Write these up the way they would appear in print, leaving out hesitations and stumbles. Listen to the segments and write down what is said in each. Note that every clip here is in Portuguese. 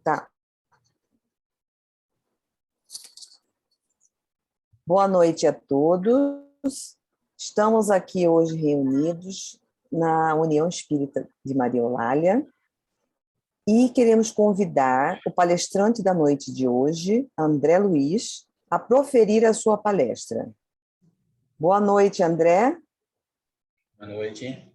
Tá. Boa noite a todos. Estamos aqui hoje reunidos na União Espírita de Maria Eulália e queremos convidar o palestrante da noite de hoje, André Luiz, a proferir a sua palestra. Boa noite, André. Boa noite.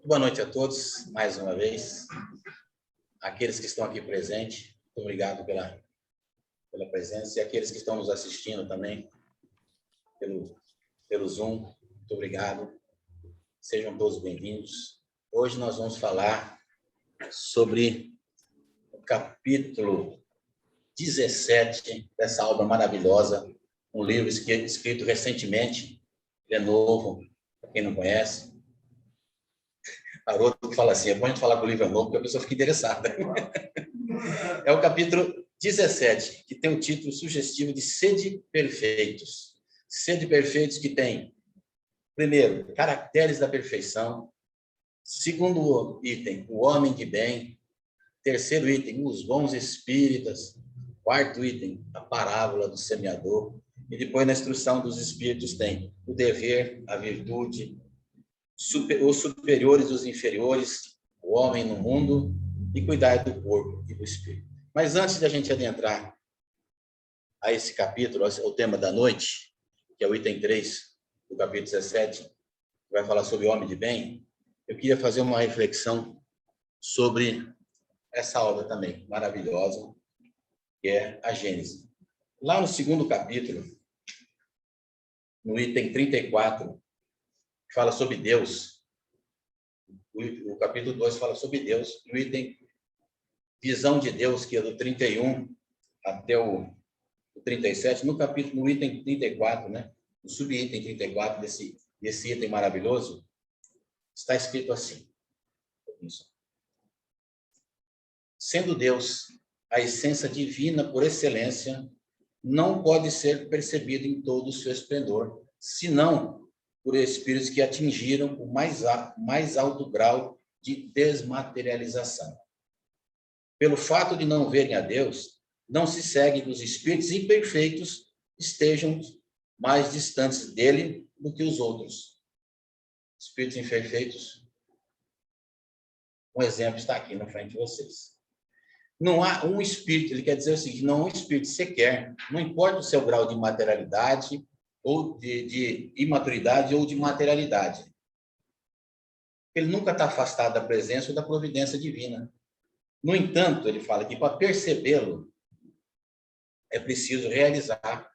Boa noite a todos, mais uma vez. Aqueles que estão aqui presentes, muito obrigado pela presença. E aqueles que estão nos assistindo também pelo Zoom, muito obrigado. Sejam todos bem-vindos. Hoje nós vamos falar sobre o capítulo 17 dessa obra maravilhosa, um livro escrito recentemente, ele é novo, para quem não conhece. Haroldo fala assim, é bom a gente falar que o livro é novo, porque a pessoa fica interessada. É o capítulo 17, que tem o título sugestivo de Sede Perfeitos. Sede Perfeitos que tem, primeiro, caracteres da perfeição. Segundo item, o homem de bem. Terceiro item, os bons espíritas. Quarto item, a parábola do semeador. E depois, na instrução dos espíritos, tem o dever, a virtude, os superiores e os inferiores, o homem no mundo e cuidar do corpo e do espírito. Mas antes de a gente adentrar a esse capítulo, o tema da noite, que é o item 3 do capítulo 17, que vai falar sobre o homem de bem, eu queria fazer uma reflexão sobre essa obra também maravilhosa, que é a Gênesis. Lá no segundo capítulo, no item 34, fala sobre Deus. O capítulo 2 fala sobre Deus. No item Visão de Deus, que é do 31 até o 37, no item 34, né? O subitem 34 desse item maravilhoso, está escrito assim: sendo Deus a essência divina por excelência, não pode ser percebido em todo o seu esplendor, senão por espíritos que atingiram o mais alto grau de desmaterialização. Pelo fato de não verem a Deus, não se segue que os espíritos imperfeitos estejam mais distantes dele do que os outros. Espíritos imperfeitos, um exemplo está aqui na frente de vocês. Não há um espírito, ele quer dizer o seguinte, não há um espírito sequer, não importa o seu grau de materialidade, ou de imaturidade, ou de materialidade. Ele nunca está afastado da presença ou da providência divina. No entanto, ele fala que para percebê-lo, é preciso realizar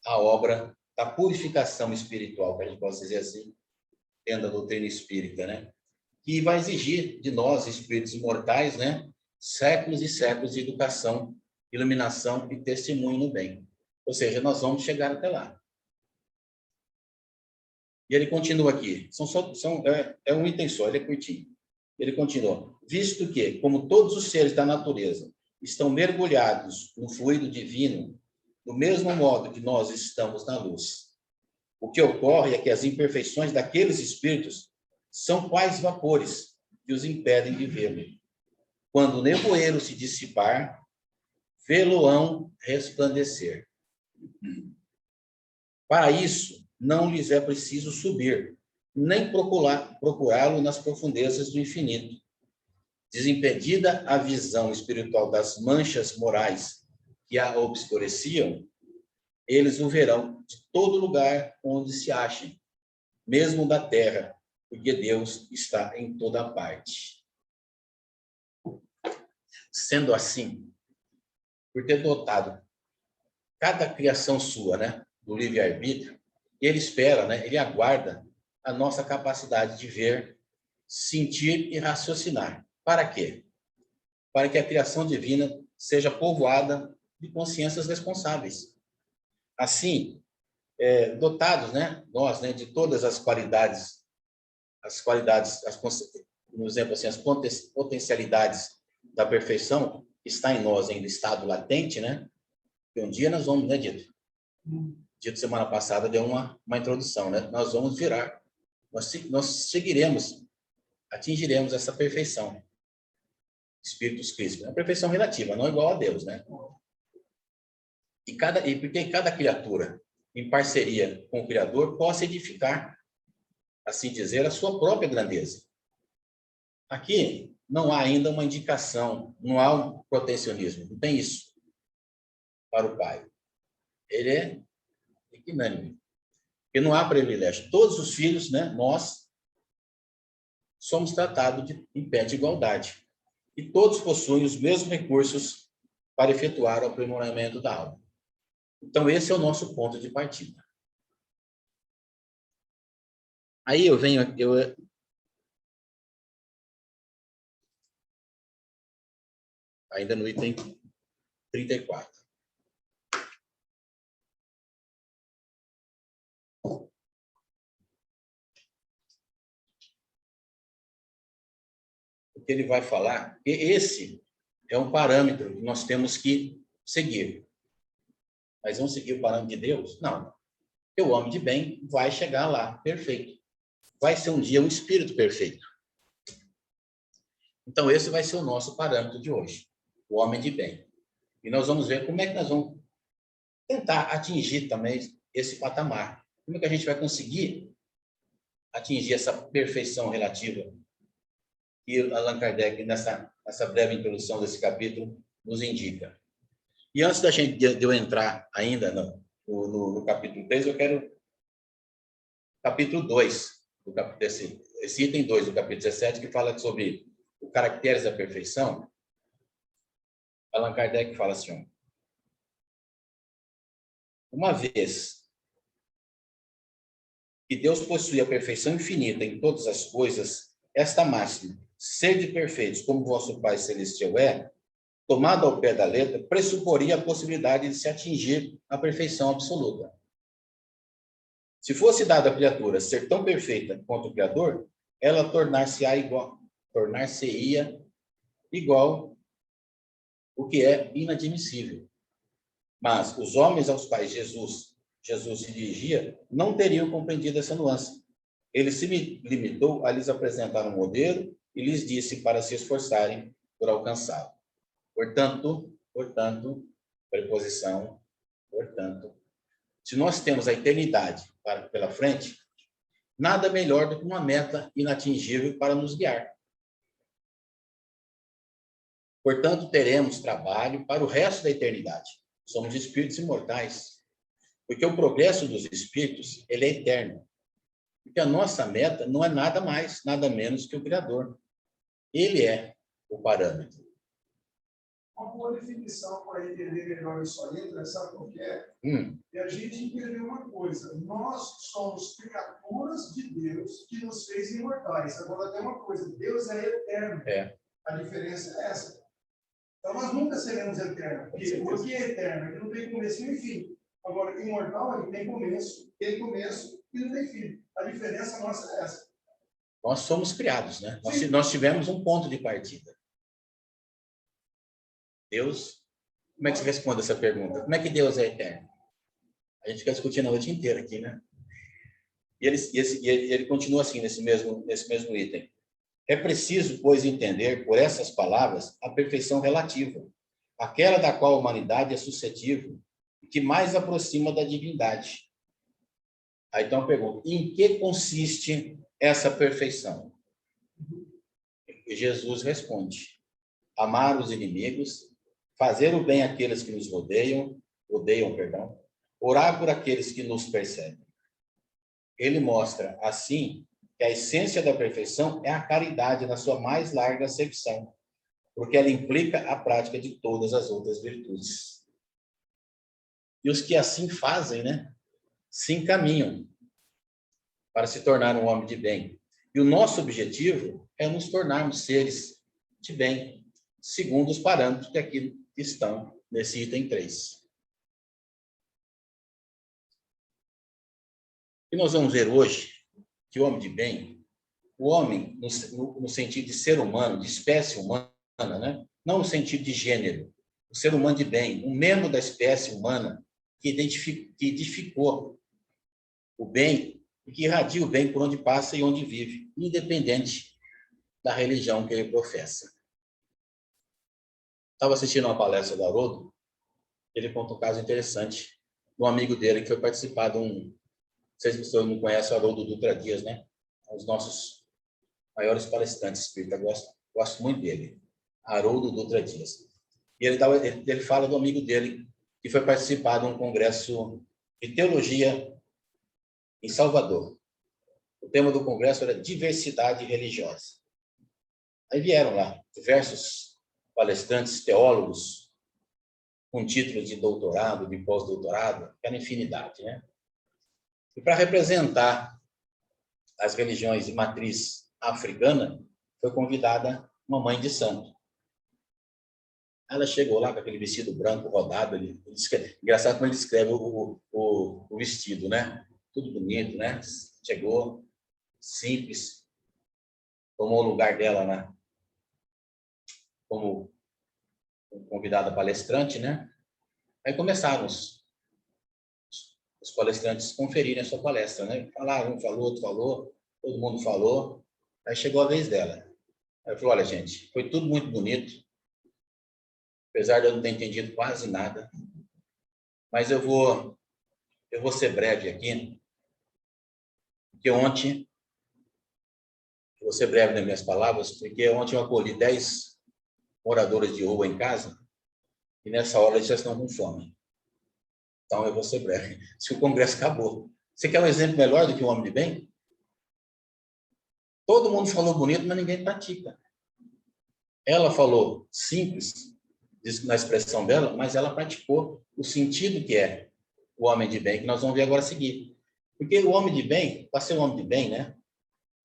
a obra da purificação espiritual, que a gente pode dizer assim, dentro da doutrina espírita, né? Que vai exigir de nós, espíritos imortais, né? Séculos e séculos de educação, iluminação e testemunho no bem. Ou seja, nós vamos chegar até lá. E ele continua aqui. É um item só, ele é curtinho. Ele continua. Visto que, como todos os seres da natureza estão mergulhados no fluido divino, do mesmo modo que nós estamos na luz, o que ocorre é que as imperfeições daqueles espíritos são quais vapores que os impedem de vê-lo. Quando o nevoeiro se dissipar, vê-lo-ão resplandecer. Para isso, não lhes é preciso subir, nem procurá-lo nas profundezas do infinito. Desimpedida a visão espiritual das manchas morais que a obscureciam, eles o verão de todo lugar onde se achem, mesmo da terra, porque Deus está em toda parte. Sendo assim, por ter dotado cada criação sua, né, do livre-arbítrio, ele espera, né, ele aguarda a nossa capacidade de ver, sentir e raciocinar. Para quê? Para que a criação divina seja povoada de consciências responsáveis. Assim, dotados, né, nós, né, de todas as qualidades, no exemplo assim, as potencialidades da perfeição, que está em nós ainda estado latente, né? Que um dia nós vamos, né, Dito? Dito semana passada deu uma introdução, né? Nós vamos virar, nós seguiremos atingiremos essa perfeição. Espíritos crísticos. É uma perfeição relativa, não igual a Deus, né? E porque cada criatura, em parceria com o Criador, possa edificar, assim dizer, a sua própria grandeza. Aqui não há ainda uma indicação, não há um protecionismo, não tem isso para o Pai. Ele é equinânime. Porque não há privilégio. Todos os filhos, né, nós somos tratados em pé de igualdade. E todos possuem os mesmos recursos para efetuar o aprimoramento da alma. Então, esse é o nosso ponto de partida. Aí eu venho... ainda no item 34. Porque ele vai falar que esse é um parâmetro que nós temos que seguir. Mas vamos seguir o parâmetro de Deus? Não. Porque o homem de bem vai chegar lá, perfeito. Vai ser um dia um espírito perfeito. Então, esse vai ser o nosso parâmetro de hoje. O homem de bem. E nós vamos ver como é que nós vamos tentar atingir também esse patamar. Como é que a gente vai conseguir atingir essa perfeição relativa que Allan Kardec, nessa breve introdução desse capítulo, nos indica. E antes de eu entrar ainda no capítulo 3, eu quero capítulo 2, esse item 2 do capítulo 17, que fala sobre os caracteres da perfeição. Allan Kardec fala assim, ó, uma vez que Deus possui a perfeição infinita em todas as coisas, esta máxima, sede perfeitos como vosso Pai Celestial é, tomado ao pé da letra, pressuporia a possibilidade de se atingir a perfeição absoluta. Se fosse dada à criatura ser tão perfeita quanto o Criador, ela tornar-se-ia igual o que é inadmissível. Mas os homens aos quais Jesus se dirigia não teriam compreendido essa nuance. Ele se limitou a lhes apresentar um modelo e lhes disse para se esforçarem por alcançá-lo. Portanto, preposição, portanto, se nós temos a eternidade pela frente, nada melhor do que uma meta inatingível para nos guiar. Portanto, teremos trabalho para o resto da eternidade. Somos espíritos imortais. Porque o progresso dos espíritos, ele é eterno. Porque a nossa meta não é nada mais, nada menos que o Criador. Ele é o parâmetro. Uma boa definição para entender melhor isso aí, sabe qual que é? E a gente entender uma coisa, nós somos criaturas de Deus que nos fez imortais. Agora tem uma coisa, Deus é eterno. A diferença é essa. Então nós nunca seremos eternos. Por que é eterno? Ele não tem começo nem fim. Agora, imortal, ele tem começo e não tem fim. A diferença nossa é essa. Nós somos criados, né? Nós tivemos um ponto de partida. Deus, como é que se responde essa pergunta? Como é que Deus é eterno? A gente fica discutindo a noite inteira aqui, né? E ele continua assim, nesse mesmo item. É preciso, pois, entender, por essas palavras, a perfeição relativa, aquela da qual a humanidade é suscetível, e que mais aproxima da divindade. Aí então eu pergunto, em que consiste essa perfeição? E Jesus responde, amar os inimigos, fazer o bem àqueles que nos odeiam, orar por aqueles que nos perseguem. Ele mostra, assim, que a essência da perfeição é a caridade na sua mais larga acepção, porque ela implica a prática de todas as outras virtudes. E os que assim fazem, né, se encaminham para se tornar um homem de bem. E o nosso objetivo é nos tornarmos seres de bem, segundo os parâmetros que aqui estão nesse item 3. E nós vamos ver hoje que o homem de bem, o homem no sentido de ser humano, de espécie humana, né? Não no sentido de gênero, o ser humano de bem, um membro da espécie humana que edificou o bem e que irradia o bem por onde passa e onde vive, independente da religião que ele professa. Estava assistindo uma palestra do Haroldo, ele conta um caso interessante de um amigo dele que foi participar de um... Não sei se você não conhece o Haroldo Dutra Dias, né? Um dos nossos maiores palestrantes espíritas, gosto muito dele. Haroldo Dutra Dias. E ele fala do amigo dele que foi participar de um congresso de teologia em Salvador. O tema do congresso era diversidade religiosa. Aí vieram lá diversos palestrantes, teólogos, com títulos de doutorado, de pós-doutorado, era infinidade, né? E para representar as religiões de matriz africana, foi convidada uma mãe de santo. Ela chegou lá com aquele vestido branco rodado, engraçado como ele descreve o vestido, né? Tudo bonito, né? Chegou, simples, tomou o lugar dela, né? Como convidada palestrante, né? Aí começaram os palestrantes conferirem a sua palestra, né? Falaram, um falou, outro falou, todo mundo falou. Aí chegou a vez dela. Aí eu falei, olha, gente, foi tudo muito bonito, apesar de eu não ter entendido quase nada, mas eu vou ser breve aqui, porque ontem, eu vou ser breve nas minhas palavras, porque ontem eu acolhi 10 moradores de rua em casa, e nessa hora eles já estão com fome. Então, eu vou ser breve. Se o Congresso acabou. Você quer um exemplo melhor do que um homem de bem? Todo mundo falou bonito, mas ninguém pratica. Ela falou simples, na expressão dela, mas ela praticou o sentido que é o homem de bem, que nós vamos ver agora a seguir. Porque o homem de bem, para ser um homem de bem, né?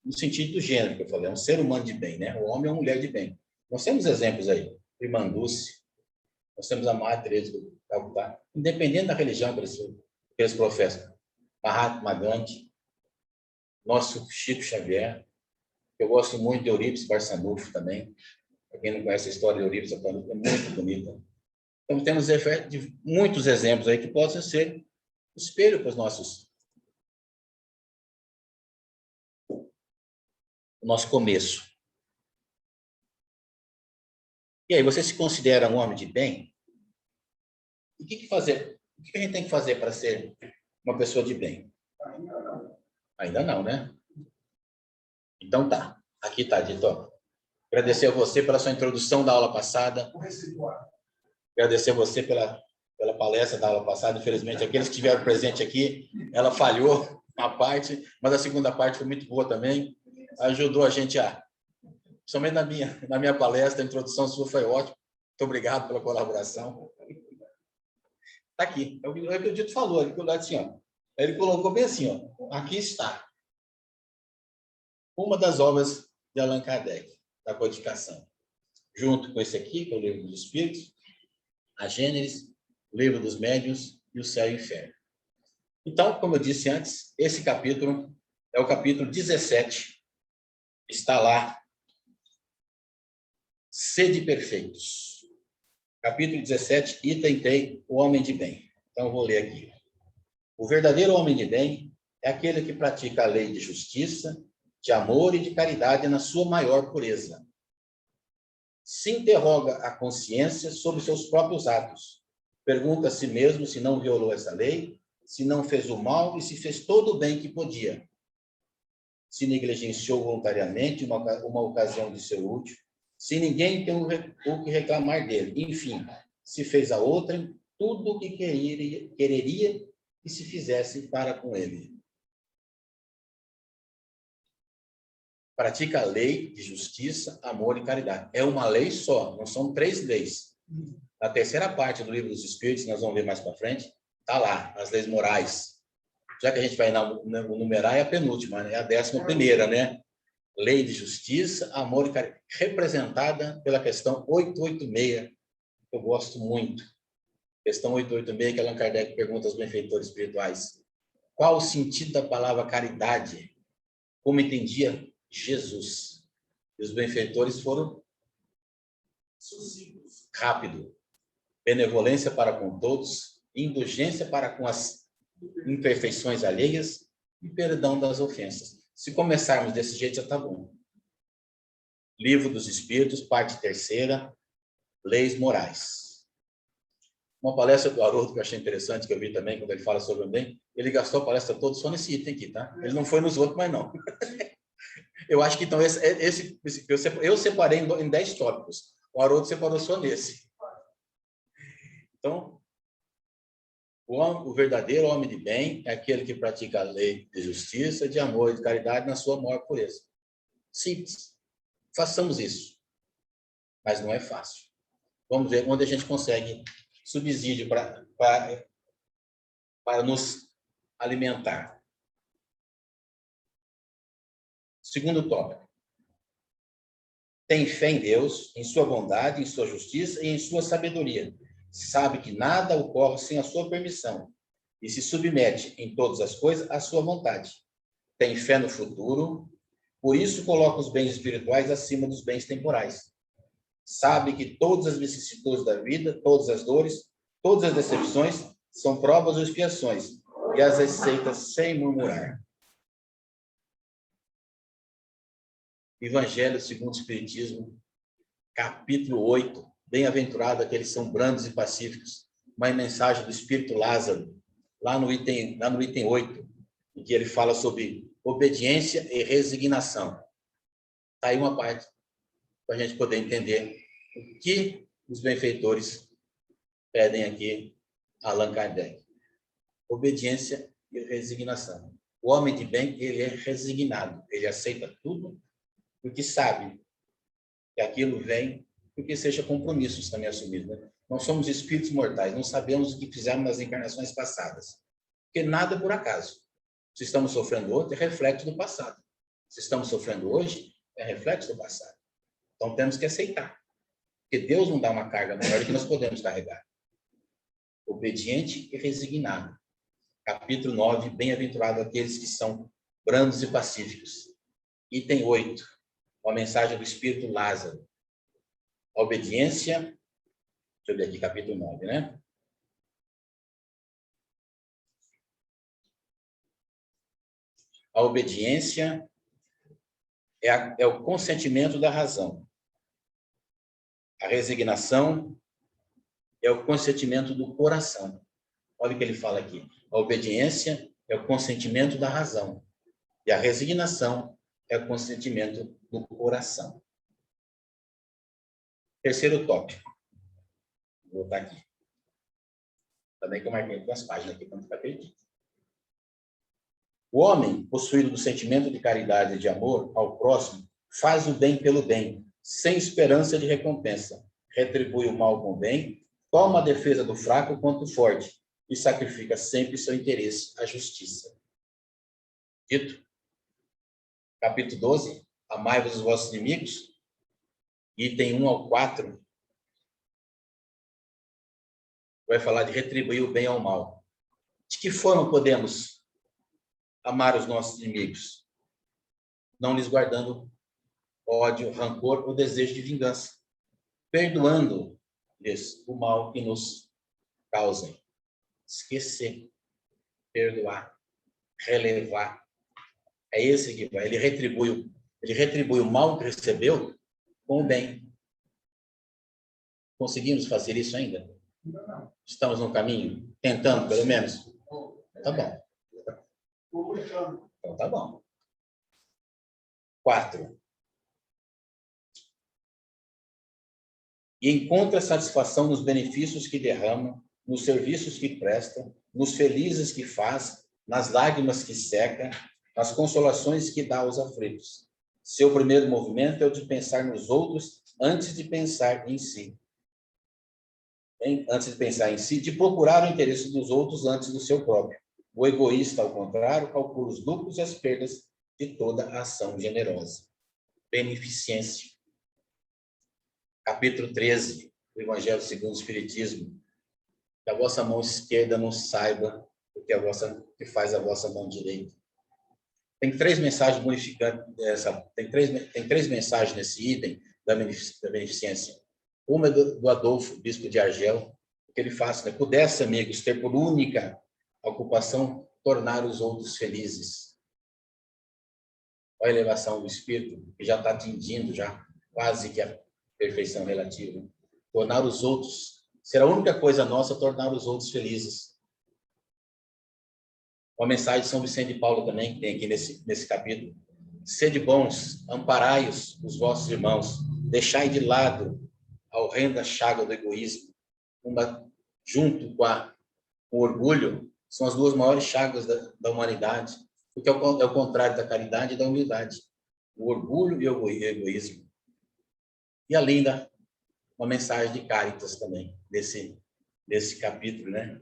No sentido do gênero que eu falei, é um ser humano de bem, né? O homem é uma mulher de bem. Nós temos exemplos aí. Irmã Dulce, nós temos a Madre Teresa do Calcutá, independente da religião que eles professam. Mahatma Gandhi, nosso Chico Xavier, eu gosto muito de Eurípides Barçanufo também. Para quem não conhece a história de Eurípides Barçanufo, é muito bonita. Então, temos muitos exemplos aí que possam ser espelho para o nosso começo. E aí, você se considera um homem de bem? E o que fazer? O que a gente tem que fazer para ser uma pessoa de bem? Ainda não, né? Então tá. Aqui está, Dito. Agradecer a você pela sua introdução da aula passada. Agradecer a você pela palestra da aula passada. Infelizmente, aqueles que estiveram presentes aqui, ela falhou a parte, mas a segunda parte foi muito boa também. Ajudou a gente somente na minha palestra, a introdução sua foi ótima. Muito obrigado pela colaboração. Está aqui. É o que o Dito falou. Ele colocou bem assim, ó. Aqui está. Uma das obras de Allan Kardec, da codificação. Junto com esse aqui, que é o Livro dos Espíritos, a Gênesis, o Livro dos Médiuns e o Céu e o Inferno. Então, como eu disse antes, esse capítulo é o capítulo 17. Está lá. Sede perfeitos. Capítulo 17, item 3, o homem de bem. Então, eu vou ler aqui. O verdadeiro homem de bem é aquele que pratica a lei de justiça, de amor e de caridade na sua maior pureza. Se interroga a consciência sobre seus próprios atos. Pergunta a si mesmo se não violou essa lei, se não fez o mal e se fez todo o bem que podia. Se negligenciou voluntariamente uma ocasião de ser útil, se ninguém tem o que reclamar dele. Enfim, se fez a outrem tudo o que quereria que se fizesse para com ele. Pratica a lei de justiça, amor e caridade. É uma lei só, não são 3 leis. Na terceira parte do Livro dos Espíritos, nós vamos ver mais para frente, está lá, as leis morais. Já que a gente vai numerar, é a penúltima, é a 11ª, né? Lei de justiça, amor e caridade, representada pela questão 886, que eu gosto muito. Questão 886, que Allan Kardec pergunta aos benfeitores espirituais. Qual o sentido da palavra caridade? Como entendia Jesus? E os benfeitores foram rápido. Benevolência para com todos, indulgência para com as imperfeições alheias e perdão das ofensas. Se começarmos desse jeito, já está bom. Livro dos Espíritos, parte 3ª, Leis Morais. Uma palestra do Haroldo que eu achei interessante, que eu vi também, quando ele fala sobre o bem, ele gastou a palestra toda só nesse item aqui, tá? Ele não foi nos outros, mas não. Eu acho que, então, eu separei em 10 tópicos. O Haroldo separou só nesse. Então, o verdadeiro homem de bem é aquele que pratica a lei de justiça, de amor e de caridade na sua maior pureza. Simples. Façamos isso. Mas não é fácil. Vamos ver onde a gente consegue subsídio para nos alimentar. Segundo tópico. Tem fé em Deus, em sua bondade, em sua justiça e em sua sabedoria. Sabe que nada ocorre sem a sua permissão e se submete em todas as coisas à sua vontade. Tem fé no futuro, por isso coloca os bens espirituais acima dos bens temporais. Sabe que todas as vicissitudes da vida, todas as dores, todas as decepções são provas ou expiações e as aceita sem murmurar. Evangelho segundo o Espiritismo, capítulo 8. Bem-aventurado aqueles que são brandos e pacíficos. Uma mensagem do Espírito Lázaro, lá no item 8, em que ele fala sobre obediência e resignação. Está aí uma parte para a gente poder entender o que os benfeitores pedem aqui a Allan Kardec. Obediência e resignação. O homem de bem, ele é resignado, ele aceita tudo, porque sabe que aquilo vem porque seja compromissos também assumidos. Né? Nós somos espíritos mortais, não sabemos o que fizemos nas encarnações passadas. Porque nada é por acaso. Se estamos sofrendo hoje, é reflexo do passado. Se estamos sofrendo hoje, é reflexo do passado. Então temos que aceitar. Porque Deus não dá uma carga maior do que nós podemos carregar. Obediente e resignado. Capítulo 9, bem-aventurado aqueles que são brandos e pacíficos. Item 8, uma mensagem do Espírito Lázaro. A obediência, deixa eu ver aqui, capítulo 9, né? A obediência é o consentimento da razão. A resignação é o consentimento do coração. Olha o que ele fala aqui. A obediência é o consentimento da razão. E a resignação é o consentimento do coração. Terceiro tópico. Vou botar aqui. Também que eu marquei 2 páginas aqui para não ficar perdido. O homem, possuído do sentimento de caridade e de amor ao próximo, faz o bem pelo bem, sem esperança de recompensa. Retribui o mal com o bem, toma a defesa do fraco contra o forte e sacrifica sempre seu interesse à justiça. Dito. Capítulo 12. Amai-vos os vossos inimigos. Item 1 ao 4. Vai falar de retribuir o bem ao mal. De que forma podemos amar os nossos inimigos? Não lhes guardando ódio, rancor ou desejo de vingança. Perdoando-lhes o mal que nos causem. Esquecer, perdoar, relevar. É esse que vai. Ele retribui o mal que recebeu com o bem. Conseguimos fazer isso ainda? Estamos no caminho? Tentando, pelo menos? Tá bom. Então tá bom. 4. E encontra satisfação nos benefícios que derrama, nos serviços que presta, nos felizes que faz, nas lágrimas que seca, nas consolações que dá aos aflitos. Seu primeiro movimento é o de pensar nos outros antes de pensar em si. Antes de pensar em si, de procurar o interesse dos outros antes do seu próprio. O egoísta, ao contrário, calcula os lucros e as perdas de toda a ação generosa. Beneficência. Capítulo 13 do Evangelho segundo o Espiritismo. Que a vossa mão esquerda não saiba o que faz a vossa mão direita. Tem 3 mensagens bonificantes. Tem três mensagens nesse item da beneficência. Uma é do Adolfo, bispo de Argel, que ele faz, né? Pudesse, amigos, ter por única ocupação tornar os outros felizes. Olha a elevação do espírito, que já está atingindo já quase que a perfeição relativa. Tornar os outros, ser a única coisa nossa, tornar os outros felizes. Uma mensagem de São Vicente de Paulo também, que tem aqui nesse capítulo. Sede bons, amparai os vossos irmãos, deixai de lado a horrenda chaga do egoísmo, junto com o orgulho, são as duas maiores chagas da humanidade, porque é o contrário da caridade e da humildade. O orgulho e o egoísmo. E além uma mensagem de Cáritas também, desse capítulo, né?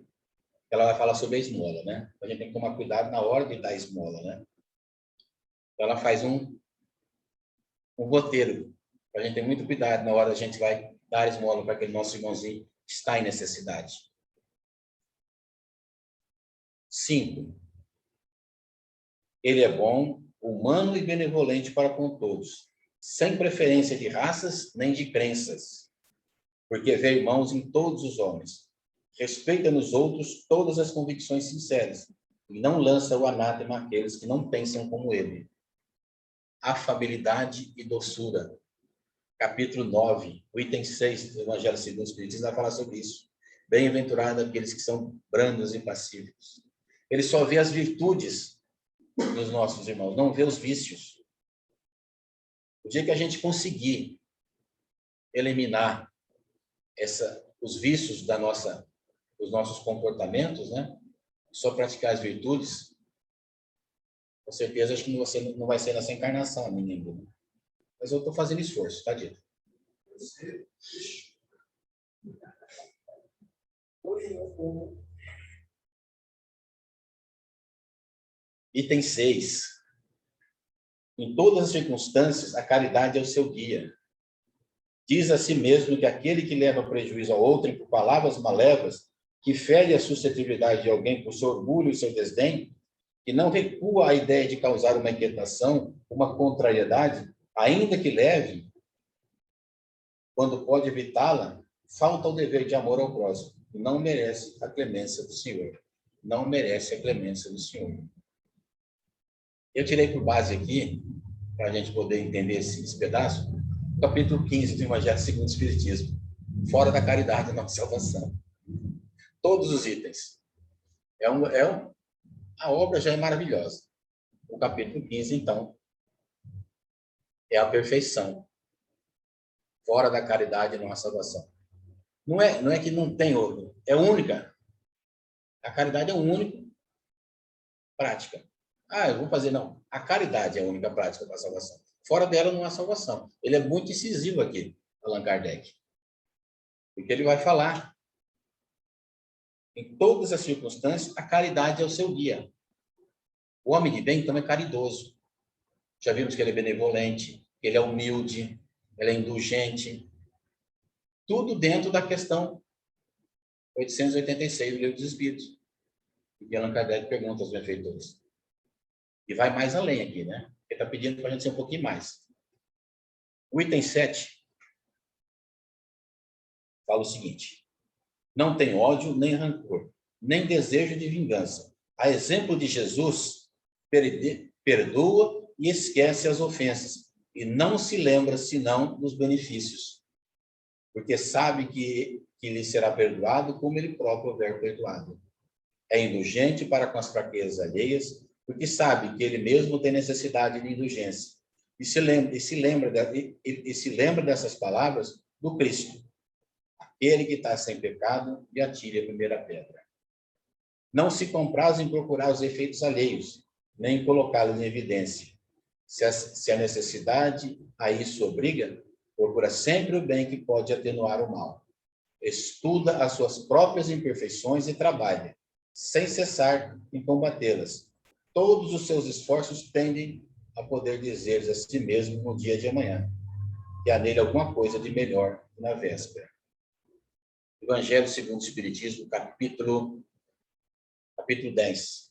Ela vai falar sobre a esmola, né? A gente tem que tomar cuidado na hora de dar a esmola, né? Então, ela faz um roteiro, para a gente ter muito cuidado na hora que a gente vai dar a esmola para aquele nosso irmãozinho que está em necessidade. 5. Ele é bom, humano e benevolente para com todos, sem preferência de raças nem de crenças, porque vê irmãos em todos os homens. Respeita nos outros todas as convicções sinceras e não lança o anátema àqueles que não pensam como ele. Afabilidade e doçura. Capítulo 9, o item 6 do Evangelho segundo o Espiritismo vai falar sobre isso. Bem-aventurado aqueles que são brandos e pacíficos. Ele só vê as virtudes dos nossos irmãos, não vê os vícios. O dia que a gente conseguir eliminar os vícios dos nossos comportamentos, né? Só praticar as virtudes, com certeza acho que você não vai ser nessa encarnação, menino. Mas eu estou fazendo esforço, tá, dito? Item 6. Em todas as circunstâncias, a caridade é o seu guia. Diz a si mesmo que aquele que leva prejuízo ao outro por palavras malévolas, que fere a suscetibilidade de alguém por seu orgulho e seu desdém, que não recua à ideia de causar uma inquietação, uma contrariedade, ainda que leve, quando pode evitá-la, falta o dever de amor ao próximo e não merece a clemência do Senhor. Não merece a clemência do Senhor. Eu tirei por base aqui, para a gente poder entender esse pedaço, o capítulo 15 do Evangelho segundo o Espiritismo. Fora da caridade, não salvação. Todos os itens. A obra já é maravilhosa. O capítulo 15, então, é a perfeição. Fora da caridade, não há salvação. Não é que não tem outro. É única. A caridade é a única prática. Eu vou fazer, não. A caridade é a única prática para a salvação. Fora dela não há salvação. Ele é muito incisivo aqui, Allan Kardec. Porque ele vai falar, em todas as circunstâncias, a caridade é o seu guia. O homem de bem, então, é caridoso. Já vimos que ele é benevolente, que ele é humilde, ele é indulgente. Tudo dentro da questão 886 do Livro dos Espíritos. E Allan Kardec pergunta aos benfeitores. E vai mais além aqui, né? Ele está pedindo para a gente ser um pouquinho mais. O item 7 fala o seguinte: não tem ódio nem rancor, nem desejo de vingança. A exemplo de Jesus, perdoa e esquece as ofensas, e não se lembra senão dos benefícios, porque sabe que lhe será perdoado como ele próprio houver perdoado. É indulgente para com as fraquezas alheias, porque sabe que ele mesmo tem necessidade de indulgência. E se lembra dessas palavras do Cristo, aquele que está sem pecado e atire a primeira pedra. Não se compraz em procurar os efeitos alheios, nem em colocá-los em evidência. Se a necessidade a isso obriga, procura sempre o bem que pode atenuar o mal. Estuda as suas próprias imperfeições e trabalha, sem cessar, em combatê-las. Todos os seus esforços tendem a poder dizer a si mesmo no dia de amanhã que há nele alguma coisa de melhor que na véspera. Evangelho segundo o Espiritismo, capítulo 10.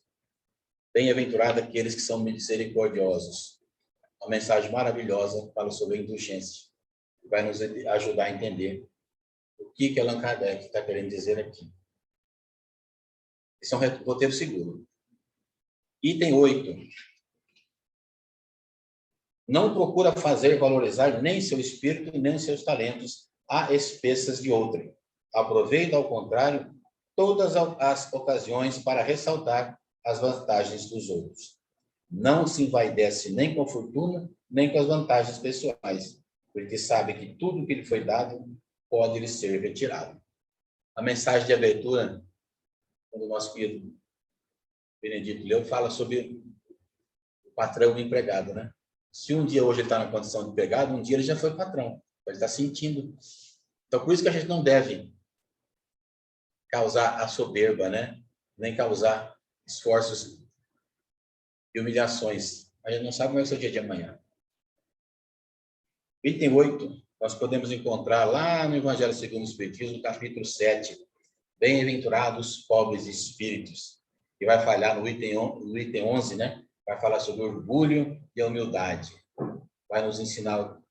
Bem-aventurados aqueles que são misericordiosos. Uma mensagem maravilhosa fala sobre a indulgência, que vai nos ajudar a entender o que Allan Kardec está querendo dizer aqui. Esse é um roteiro seguro. Item 8. Não procura fazer valorizar nem seu espírito, nem seus talentos a expensas de outrem. Aproveita, ao contrário, todas as ocasiões para ressaltar as vantagens dos outros. Não se envaidece nem com a fortuna, nem com as vantagens pessoais, porque sabe que tudo que lhe foi dado pode lhe ser retirado. A mensagem de abertura, quando o nosso querido Benedito leu, fala sobre o patrão e o empregado, né? Se um dia hoje ele está na condição de empregado, um dia ele já foi patrão. Ele está sentindo. Então, por isso que a gente não deve causar a soberba, né? Nem causar esforços e humilhações. A gente não sabe como é o seu dia de amanhã. Item 8, nós podemos encontrar lá no Evangelho segundo o Espiritismo, capítulo 7. Bem-aventurados pobres de espíritos. Que vai falar no item 11, né? Vai falar sobre orgulho e a humildade. Vai nos ensinar.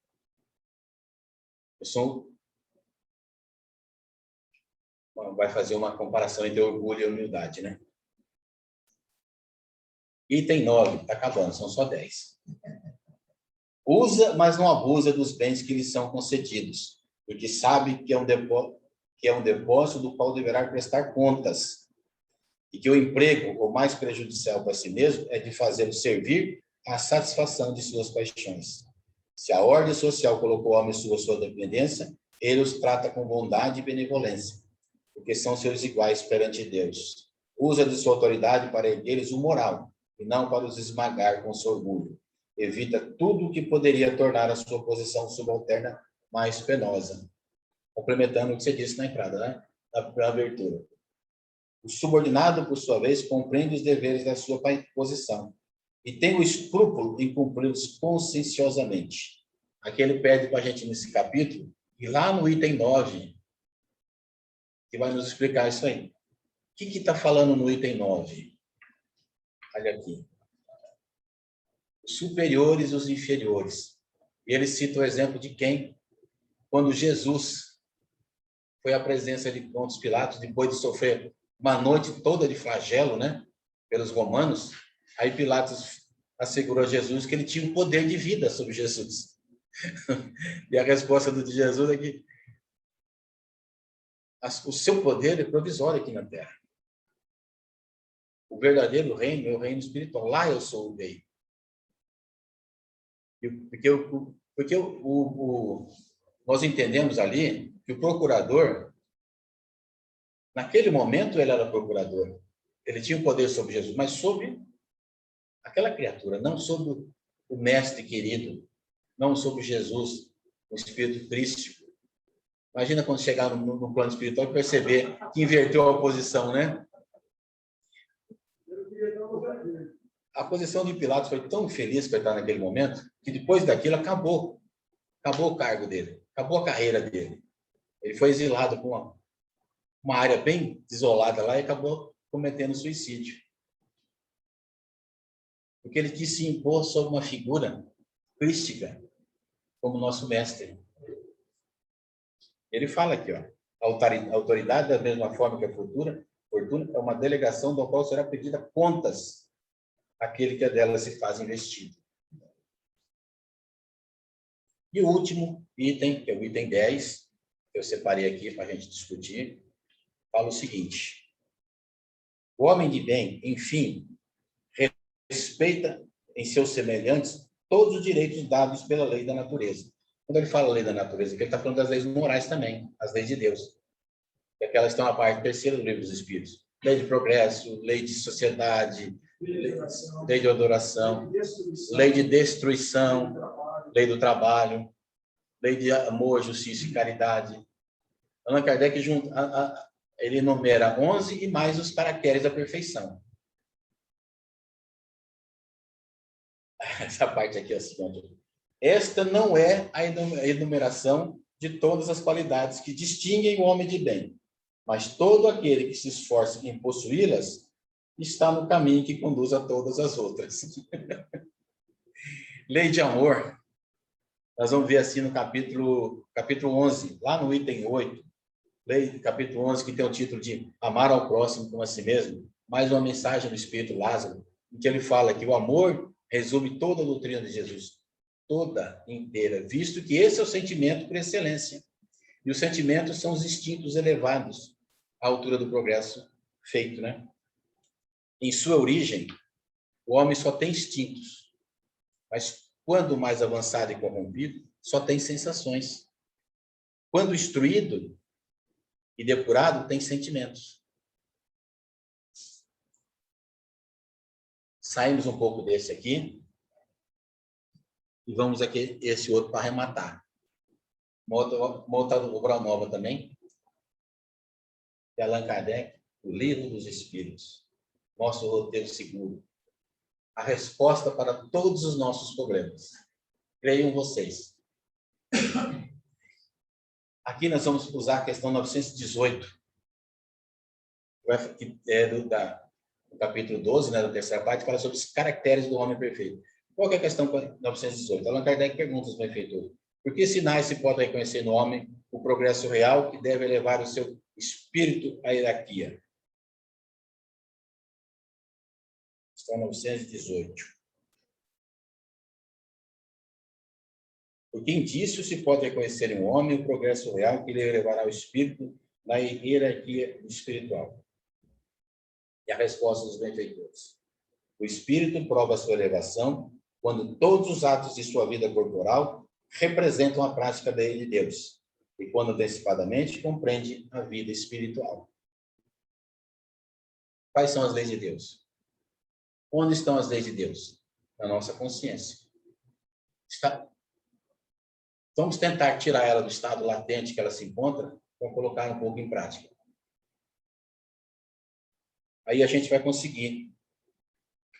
Vai fazer uma comparação entre orgulho e humildade, né? Item 9, está acabando, são só 10. Usa, mas não abusa dos bens que lhe são concedidos, porque sabe que é um depósito do qual deverá prestar contas, e que o emprego, o mais prejudicial para si mesmo, é de fazê-lo servir à satisfação de suas paixões. Se a ordem social colocou o homem sob sua dependência, ele os trata com bondade e benevolência, porque são seus iguais perante Deus. Usa de sua autoridade para erguer-lhes o moral, e não para os esmagar com seu orgulho. Evita tudo o que poderia tornar a sua posição subalterna mais penosa. Complementando o que você disse na entrada, né? Na abertura. O subordinado, por sua vez, compreende os deveres da sua posição e tem o escrúpulo em cumpri-los conscienciosamente. Aqui ele pede para a gente nesse capítulo, e lá no item 9, que vai nos explicar isso aí. O que está falando no item 9? Olha aqui. Os superiores e os inferiores. E ele cita o exemplo de quem? Quando Jesus foi à presença de Pôncio Pilatos, depois de sofrer uma noite toda de flagelo, né? Pelos romanos, aí Pilatos assegurou a Jesus que ele tinha um poder de vida sobre Jesus. E a resposta de Jesus é que o seu poder é provisório aqui na Terra. O verdadeiro reino é o reino espiritual. Lá eu sou o rei. Porque nós entendemos ali que o procurador, naquele momento ele era procurador. Ele tinha o poder sobre Jesus, mas sobre aquela criatura, não sobre o mestre querido, não sobre Jesus, o Espírito Cristo. Imagina quando chegar no plano espiritual e perceber que inverteu a posição, né? A posição de Pilatos foi tão infeliz para estar naquele momento, que depois daquilo acabou o cargo dele, acabou a carreira dele. Ele foi exilado para uma área bem desolada lá e acabou cometendo suicídio. Porque ele quis se impor sobre uma figura crística, como nosso mestre. Ele fala aqui, ó, a autoridade, da mesma forma que a fortuna é uma delegação do qual será pedida contas àquele que dela se faz investido. E o último item, que é o item 10, que eu separei aqui para a gente discutir, fala o seguinte: o homem de bem, enfim, respeita em seus semelhantes todos os direitos dados pela lei da natureza. Quando ele fala lei da natureza, ele está falando das leis morais também, as leis de Deus. Que aquelas estão na parte terceira do livro dos Espíritos. Lei de progresso, lei de sociedade, lei de adoração, lei de destruição, lei do trabalho, lei de amor, justiça e caridade. Allan Kardec ele enumera 11 e mais os caracteres da perfeição. Essa parte aqui é a seguinte. Esta não é a enumeração de todas as qualidades que distinguem o homem de bem, mas todo aquele que se esforça em possuí-las está no caminho que conduz a todas as outras. Lei de amor. Nós vamos ver assim no capítulo 11, lá no item 8, capítulo 11, que tem o título de Amar ao próximo como a si mesmo, mais uma mensagem do Espírito Lázaro, em que ele fala que o amor resume toda a doutrina de Jesus. toda inteira, visto que esse é o sentimento por excelência. E os sentimentos são os instintos elevados à altura do progresso feito, né? Em sua origem, o homem só tem instintos, mas quando mais avançado e corrompido, só tem sensações. Quando instruído e depurado, tem sentimentos. Saímos um pouco desse aqui e vamos aqui esse outro para arrematar. Uma outra obra nova também, de Allan Kardec, O Livro dos Espíritos. Mostra o roteiro seguro. A resposta para todos os nossos problemas. Creiam vocês. Aqui nós vamos usar a questão 918, que é do capítulo 12, né, da terceira parte, que fala sobre os caracteres do homem perfeito. Qual que é a questão 918? Allan Kardec pergunta aos benfeitores: por que sinais se pode reconhecer no homem o progresso real que deve elevar o seu espírito à hierarquia? Questão 918. Por que indício se pode reconhecer em um homem o progresso real que lhe levará o espírito na hierarquia espiritual? E a resposta dos benfeitores: o espírito prova sua elevação quando todos os atos de sua vida corporal representam a prática da lei de Deus, e quando antecipadamente compreende a vida espiritual. Quais são as leis de Deus? Onde estão as leis de Deus? Na nossa consciência. Vamos tentar tirar ela do estado latente que ela se encontra, para colocar um pouco em prática. Aí a gente vai conseguir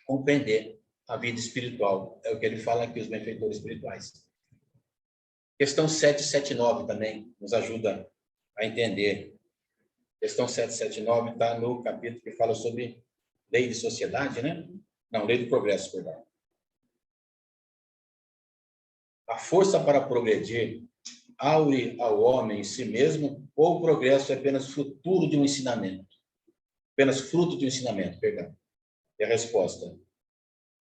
compreender a vida espiritual. É o que ele fala aqui, os benfeitores espirituais. Questão 779 também nos ajuda a entender. Questão 779 está no capítulo que fala sobre lei de sociedade, né? Não, lei do progresso, perdão. A força para progredir aure ao homem em si mesmo, ou o progresso é apenas futuro de um ensinamento? Apenas fruto de um ensinamento, perdão. E a resposta: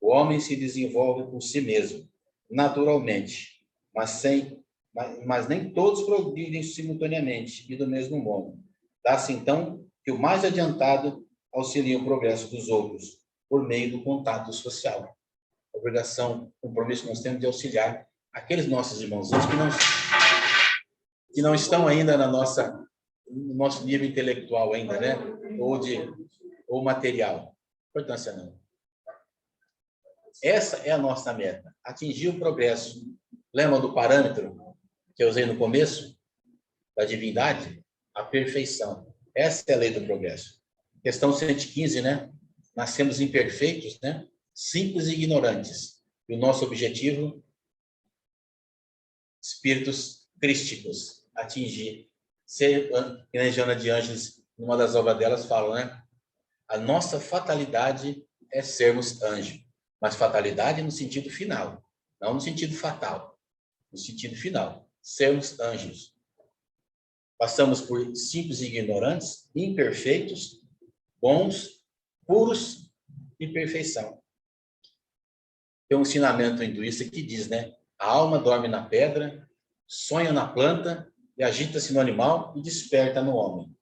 o homem se desenvolve por si mesmo, naturalmente, mas nem todos progridem simultaneamente e do mesmo modo. Dá-se, então, que o mais adiantado auxilia o progresso dos outros, por meio do contato social. A obrigação, o compromisso que nós temos de auxiliar aqueles nossos irmãozinhos que não estão ainda no nosso nível intelectual ainda, né? Ou material. Importância não. Essa é a nossa meta, atingir o progresso. Lembra do parâmetro que eu usei no começo? Da divindade? A perfeição. Essa é a lei do progresso. Questão 115, né? Nascemos imperfeitos, né? Simples e ignorantes. E o nosso objetivo, espíritos crísticos, atingir. Ser, que Joana de Ângeles, numa das obras delas, fala, né? A nossa fatalidade é sermos anjos. Mas fatalidade no sentido final, não no sentido fatal, no sentido final. Sermos anjos. Passamos por simples e ignorantes, imperfeitos, bons, puros e perfeição. Tem um ensinamento hinduísta que diz, né? A alma dorme na pedra, sonha na planta, e agita-se no animal e desperta no homem.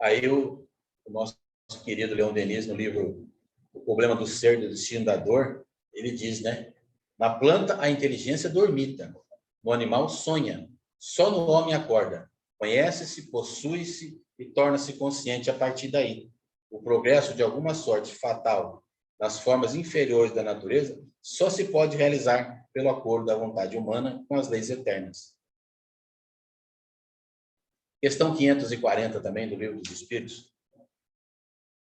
Aí o nosso querido Leon Denis, no livro O Problema do Ser, do Destino da Dor, ele diz, né? Na planta a inteligência dormita, no animal sonha, só no homem acorda, conhece-se, possui-se e torna-se consciente a partir daí. O progresso de alguma sorte fatal nas formas inferiores da natureza só se pode realizar pelo acordo da vontade humana com as leis eternas. Questão 540 também, do Livro dos Espíritos,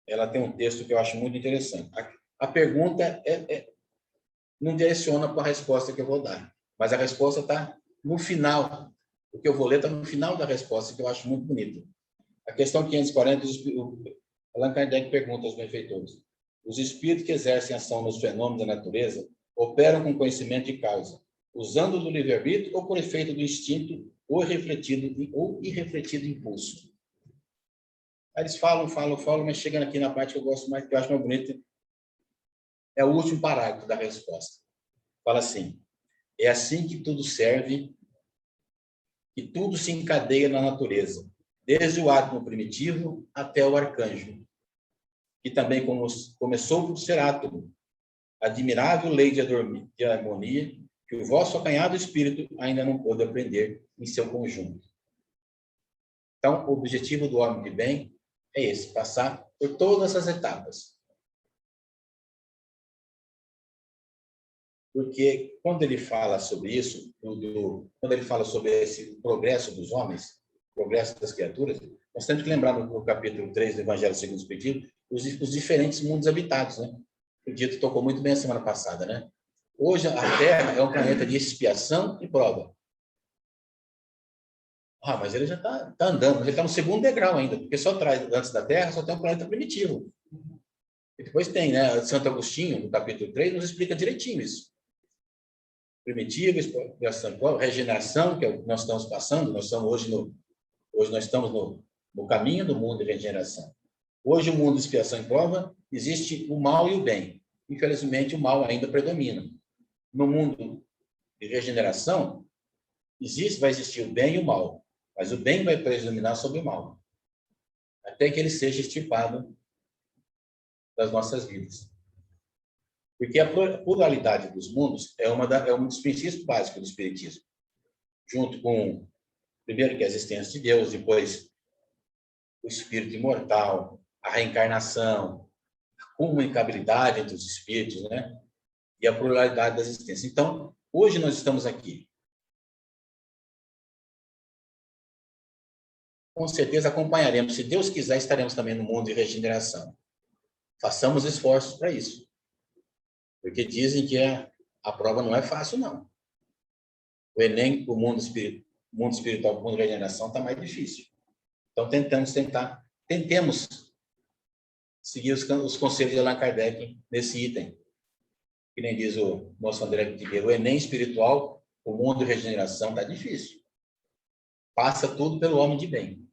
ela tem um texto que eu acho muito interessante. A pergunta não direciona para a resposta que eu vou dar, mas a resposta está no final. O que eu vou ler está no final da resposta, que eu acho muito bonito. A questão 540, Allan Kardec pergunta aos benfeitores: os espíritos que exercem ação nos fenômenos da natureza operam com conhecimento de causa, usando do livre-arbítrio ou por efeito do instinto ou irrefletido impulso? Aí eles falam, mas chegando aqui na parte que eu gosto mais, que eu acho mais bonita, é o último parágrafo da resposta. Fala assim: é assim que tudo serve, que tudo se encadeia na natureza, desde o átomo primitivo até o arcanjo, que também começou por ser átomo, admirável lei de harmonia, que o vosso acanhado espírito ainda não pôde aprender em seu conjunto. Então, o objetivo do homem de bem é esse, passar por todas as etapas. Porque quando ele fala sobre isso, quando ele fala sobre esse progresso dos homens, progresso das criaturas, nós temos que lembrar no capítulo 3 do Evangelho segundo o Espiritismo, os diferentes mundos habitados, né? O Dito tocou muito bem a semana passada, né? Hoje, a Terra é um planeta de expiação e prova. Ah, mas ele já está andando, ele está no segundo degrau ainda, porque só atrás, antes da Terra, só tem um planeta primitivo. E depois tem, né? Santo Agostinho, no capítulo 3, nos explica direitinho isso. Primitiva, expiação, regeneração, que é o que nós estamos passando, nós estamos hoje nós estamos no caminho do mundo de regeneração. Hoje, o mundo de expiação e prova, existe o mal e o bem. Infelizmente, o mal ainda predomina. No mundo de regeneração, vai existir o bem e o mal, mas o bem vai predominar sobre o mal, até que ele seja extirpado das nossas vidas. Porque a pluralidade dos mundos é um dos princípios básicos do Espiritismo. Junto com, primeiro, que é a existência de Deus, depois o espírito imortal, a reencarnação, a comunicabilidade entre os espíritos, né? E a pluralidade da existência. Então, hoje nós estamos aqui. Com certeza acompanharemos. Se Deus quiser, estaremos também no mundo de regeneração. Façamos esforços para isso. Porque dizem que a prova não é fácil, não. O Enem, o mundo espiritual, o mundo de regeneração, está mais difícil. Então, tentemos seguir os conselhos de Allan Kardec nesse item. Que nem diz o nosso André Guilherme, o Enem espiritual, o mundo de regeneração, está difícil. Passa tudo pelo homem de bem.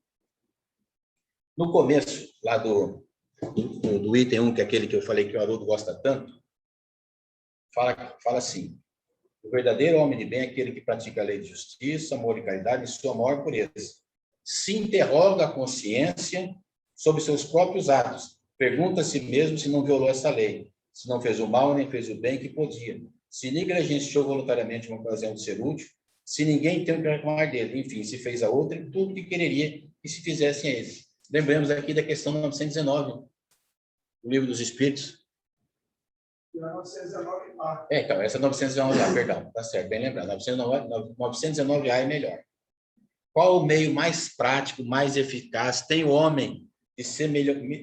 No começo, lá do item 1, que é aquele que eu falei que o Haroldo gosta tanto, fala assim: o verdadeiro homem de bem é aquele que pratica a lei de justiça, amor e caridade em sua maior pureza. Se interroga a consciência sobre seus próprios atos. Pergunta a si mesmo se não violou essa lei, se não fez o mal nem fez o bem que podia, se negligenciou voluntariamente uma ocasião de ser útil, se ninguém tem o que reclamar dele, enfim, se fez a outra tudo que quereria que se fizessem a ele. Lembremos aqui da questão 919, do Livro dos Espíritos. 919A. Então, essa 919A, perdão, tá certo, bem lembrado. 919A é melhor. Qual o meio mais prático, mais eficaz tem o homem de se melhorar?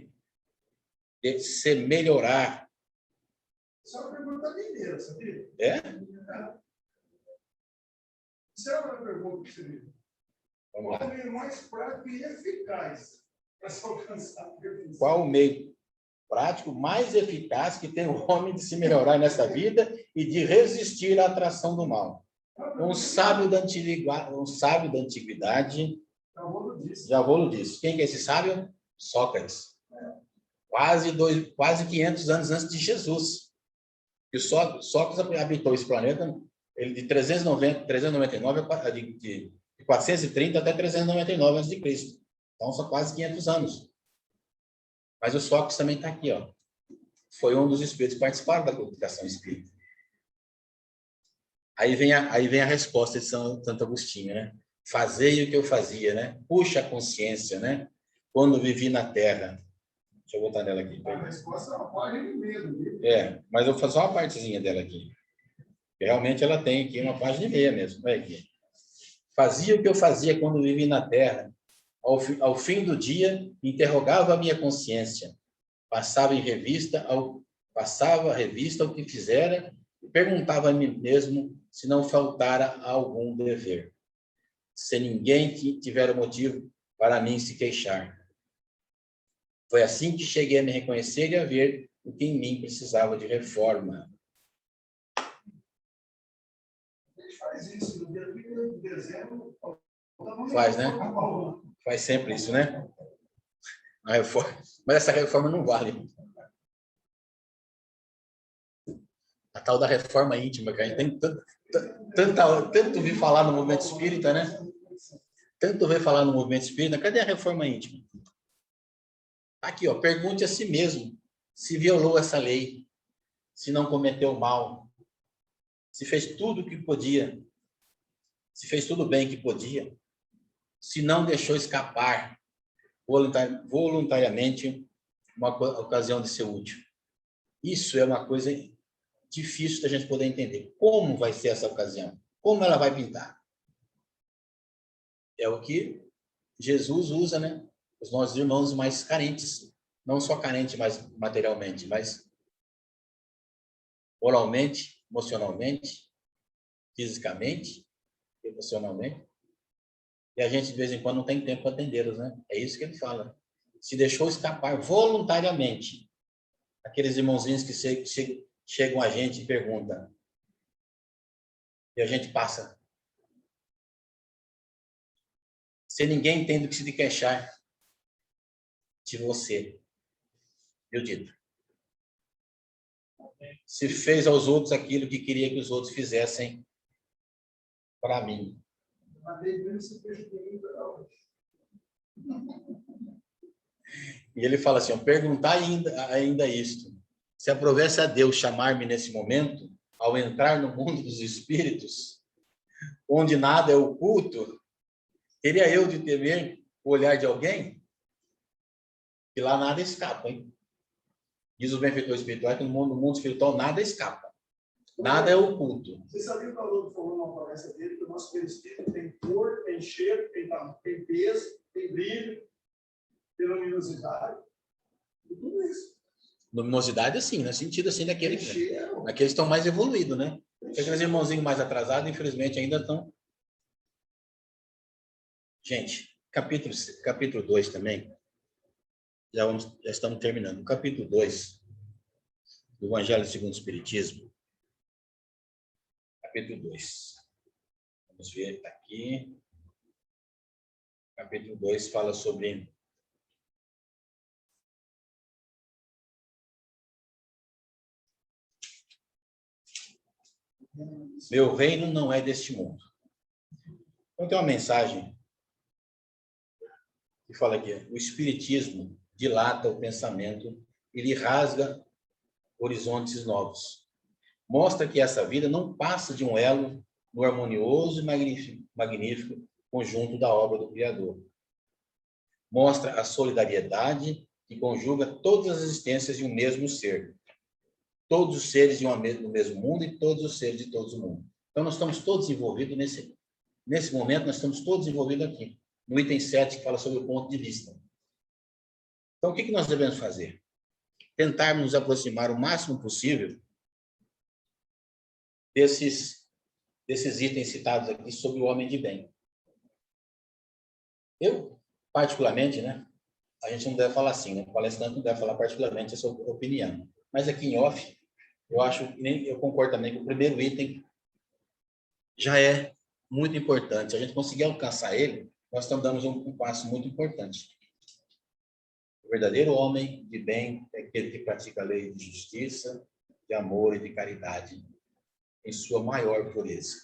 Isso é uma pergunta mineira, sabia? É? Isso é uma pergunta que você viu. Vamos lá. Qual o meio mais prático e eficaz para se alcançar a perfeição? Qual o meio prático mais eficaz que tem o homem de se melhorar nessa vida e de resistir à atração do mal? Um sábio da antiguidade, Javolo disse. Quem que é esse sábio? Sócrates. Quase 500 anos antes de Jesus. E o Sócrates habitou esse planeta ele de 399, de 430 até 399 a.C. Então, são quase 500 anos. Mas o Sócrates também está aqui, ó. Foi um dos espíritos que participaram da codificação espírita. Aí vem a resposta de Santo Agostinho, né? Fazei o que eu fazia, né? Puxa a consciência, né? Quando vivi na Terra. Deixa eu botar nela aqui. A resposta é uma página e meia do livro. Mas eu vou fazer só uma partezinha dela aqui. Realmente ela tem aqui uma página e meia mesmo. Olha aqui. Fazia o que eu fazia quando vivi na Terra. Ao fim do dia, interrogava a minha consciência. Passava a revista ao que fizera e perguntava a mim mesmo se não faltara algum dever. Se ninguém tiver motivo para mim se queixar. Foi assim que cheguei a me reconhecer e a ver o que em mim precisava de reforma. A gente faz isso no dia 31 de dezembro. Faz, né? Faz sempre isso, né? A reforma. Mas essa reforma não vale. A tal da reforma íntima, que a gente tem tanto ouvir falar no movimento espírita, né? Tanto ouvir falar no movimento espírita, cadê a reforma íntima? Aqui, ó, pergunte a si mesmo se violou essa lei, se não cometeu mal, se fez tudo o que podia, se fez tudo bem que podia, se não deixou escapar voluntariamente uma ocasião de ser útil. Isso é uma coisa difícil da gente poder entender. Como vai ser essa ocasião? Como ela vai pintar? É o que Jesus usa, né? Os nossos irmãos mais carentes. Não só carentes mais materialmente, mas moralmente, emocionalmente, fisicamente, emocionalmente. E a gente, de vez em quando, não tem tempo para atendê-los, né? É isso que ele fala. Se deixou escapar voluntariamente. Aqueles irmãozinhos que chegam a gente e perguntam. E a gente passa. Se ninguém tem do que se queixar de você, eu digo. Se fez aos outros aquilo que queria que os outros fizessem para mim. E ele fala assim, perguntar ainda isto. Se aprovesse a Deus chamar-me nesse momento, ao entrar no mundo dos espíritos, onde nada é oculto, teria eu de temer o olhar de alguém? Que lá nada escapa, hein? Diz os benfeitores espirituais que no mundo espiritual nada escapa. Nada é oculto. Você sabia que o aluno falou numa palestra dele que o nosso perispírito tem cor, tem cheiro, tem peso, tem brilho, tem luminosidade, e tudo isso. Luminosidade, assim, no sentido assim daqueles que estão mais evoluídos, né? Aqueles irmãozinhos mais atrasados, infelizmente, ainda estão. Gente, capítulo 2 também. Já estamos terminando. O capítulo 2 do Evangelho segundo o Espiritismo. Capítulo 2. Vamos ver aqui. Capítulo 2 fala sobre meu reino não é deste mundo. Então tem uma mensagem que fala aqui, o Espiritismo dilata o pensamento e lhe rasga horizontes novos. Mostra que essa vida não passa de um elo no harmonioso e magnífico conjunto da obra do Criador. Mostra a solidariedade que conjuga todas as existências de um mesmo ser. Todos os seres no mesmo mundo e todos os seres de todos o mundo. Então, nós estamos todos envolvidos nesse momento, nós estamos todos envolvidos aqui, no item 7, que fala sobre o ponto de vista. Então, o que nós devemos fazer? Tentar nos aproximar o máximo possível desses itens citados aqui sobre o homem de bem. Eu, particularmente, né? A gente não deve falar assim, né? O palestrante não deve falar particularmente a sua opinião. Mas aqui em off, eu concordo também que o primeiro item já é muito importante. Se a gente conseguir alcançar ele, nós estamos dando um passo muito importante. O verdadeiro homem de bem é aquele que pratica a lei de justiça, de amor e de caridade em sua maior pureza.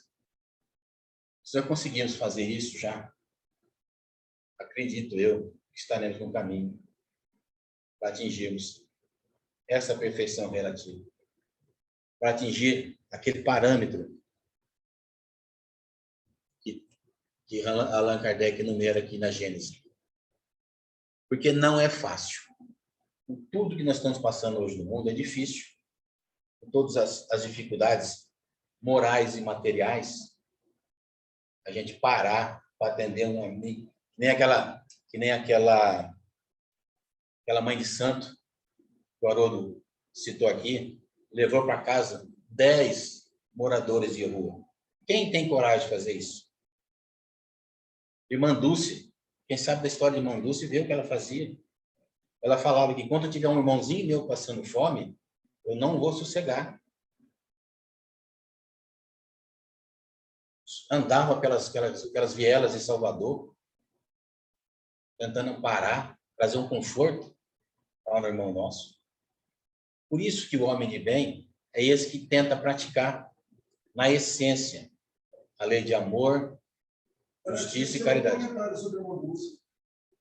Se nós conseguimos fazer isso já, acredito eu que estaremos no caminho para atingirmos essa perfeição relativa, para atingir aquele parâmetro que Allan Kardec enumera aqui na Gênese. Porque não é fácil. Com tudo que nós estamos passando hoje no mundo é difícil. Com todas as dificuldades morais e materiais, a gente parar para atender que nem aquela mãe de santo que o Haroldo citou aqui, levou para casa 10 moradores de rua. Quem tem coragem de fazer isso? Irmã Dulce, quem sabe da história de Irmã Dulce, vê o que ela fazia. Ela falava que quando tiver um irmãozinho meu passando fome, eu não vou sossegar. Andava pelas vielas de Salvador, tentando amparar, trazer um conforto para o irmão nosso. Por isso que o homem de bem, é esse que tenta praticar, na essência, a lei de amor, justiça e caridade.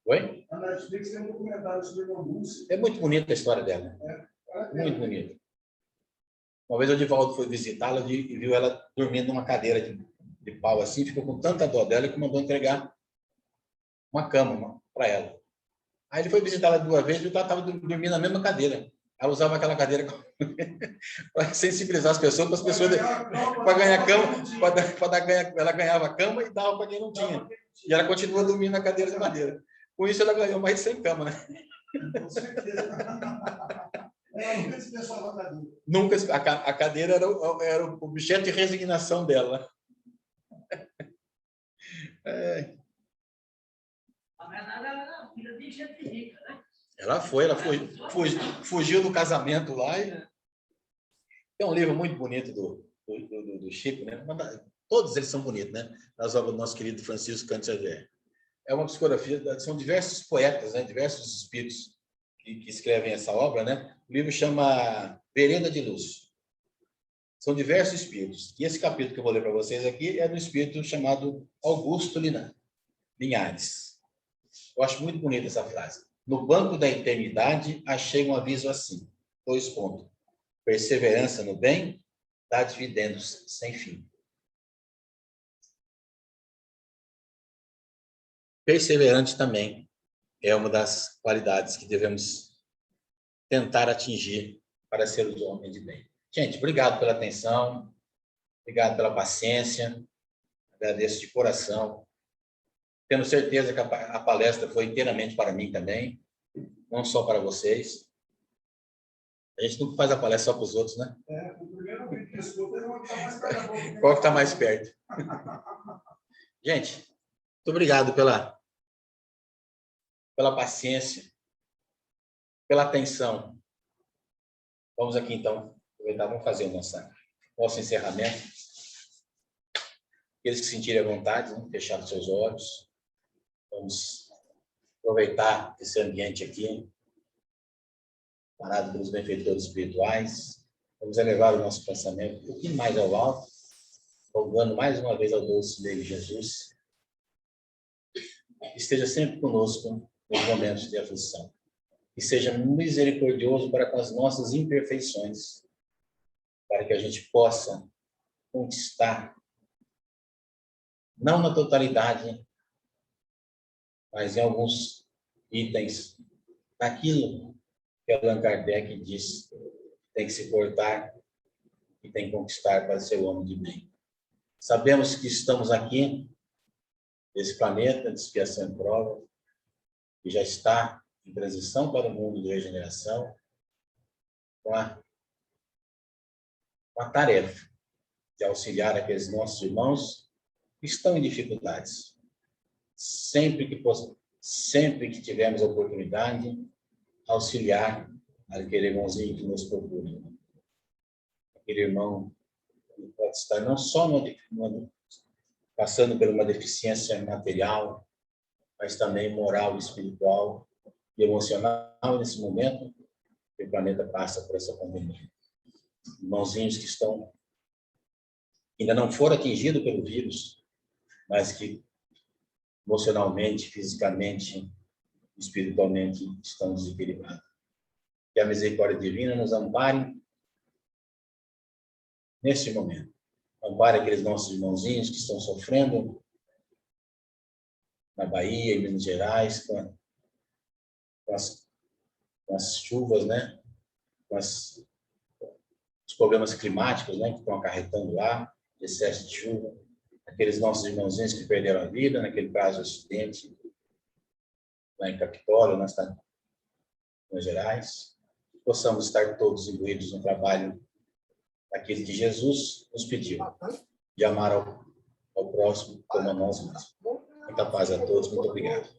Oi? A Netflix tem um documentário sobre uma Dulce. É muito bonita a história dela. Muito bonita. Uma vez o Divaldo foi visitá-la e viu ela dormindo numa cadeira de pau assim, ficou com tanta dó dela que mandou entregar uma cama para ela. Aí ele foi visitá-la 2 vezes e ela estava dormindo na mesma cadeira. Ela usava aquela cadeira para sensibilizar as pessoas, para as pessoas para ganhar cama, ela ganhava cama e dava para quem não tinha. E ela continua dormindo na cadeira de madeira. Com isso, ela ganhou mais de 100 camas, né? Com certeza. Nunca se pensava na cadeira. Nunca, a cadeira era o objeto de resignação dela. É. Ela fugiu do casamento lá. Tem um livro muito bonito do Chico, né? Todos eles são bonitos, né? Nas obras do nosso querido Francisco Cândido Xavier. É uma psicografia, são diversos poetas, né? Diversos espíritos que escrevem essa obra, né? O livro chama Vereda de Luz. São diversos espíritos. E esse capítulo que eu vou ler para vocês aqui é do espírito chamado Augusto Linhares. Eu acho muito bonita essa frase. No banco da eternidade, achei um aviso assim. 2 pontos. Perseverança no bem dá dividendos sem fim. Perseverante também é uma das qualidades que devemos tentar atingir para ser os homens de bem. Gente, obrigado pela atenção, obrigado pela paciência, agradeço de coração. Tenho certeza que a palestra foi inteiramente para mim também, não só para vocês. A gente nunca faz a palestra só para os outros, né? O primeiro vídeo que escuta é o que está mais perto da boca. Qual que está mais perto? Gente, muito obrigado pela paciência, pela atenção. Vamos aqui, então, aproveitar, vamos fazer o nosso encerramento. Aqueles que sentirem a vontade, né? Fechar os seus olhos. Vamos aproveitar esse ambiente aqui, parado pelos benfeitores espirituais. Vamos elevar o nosso pensamento um pouquinho mais ao alto, rogando mais uma vez ao doce Deus Jesus, que esteja sempre conosco nos momentos de aflição. E seja misericordioso para com as nossas imperfeições, para que a gente possa conquistar, não na totalidade, mas em alguns itens, daquilo que Allan Kardec diz, tem que se portar e tem que conquistar para ser homem de bem. Sabemos que estamos aqui, nesse planeta de expiação e prova, que já está em transição para o mundo de regeneração, com a tarefa de auxiliar aqueles nossos irmãos que estão em dificuldades. Sempre que tivermos a oportunidade, auxiliar aquele irmãozinho que nos procura. Aquele irmão que pode estar não só passando por uma deficiência material, mas também moral, espiritual e emocional nesse momento que o planeta passa por essa pandemia. Irmãozinhos que ainda não foram atingidos pelo vírus, mas que emocionalmente, fisicamente, espiritualmente estão desequilibrados. Que a misericórdia divina nos ampare neste momento. Ampare aqueles nossos irmãozinhos que estão sofrendo na Bahia, em Minas Gerais, com as chuvas, né? Com os problemas climáticos, né? Que estão acarretando lá, excesso de chuva. Aqueles nossos irmãozinhos que perderam a vida, naquele caso, acidente lá em Capitólio, na cidade de Minas Gerais. Possamos estar todos imbuídos no trabalho daquele que Jesus nos pediu, de amar ao próximo como a nós mesmos. Muita paz a todos, muito obrigado.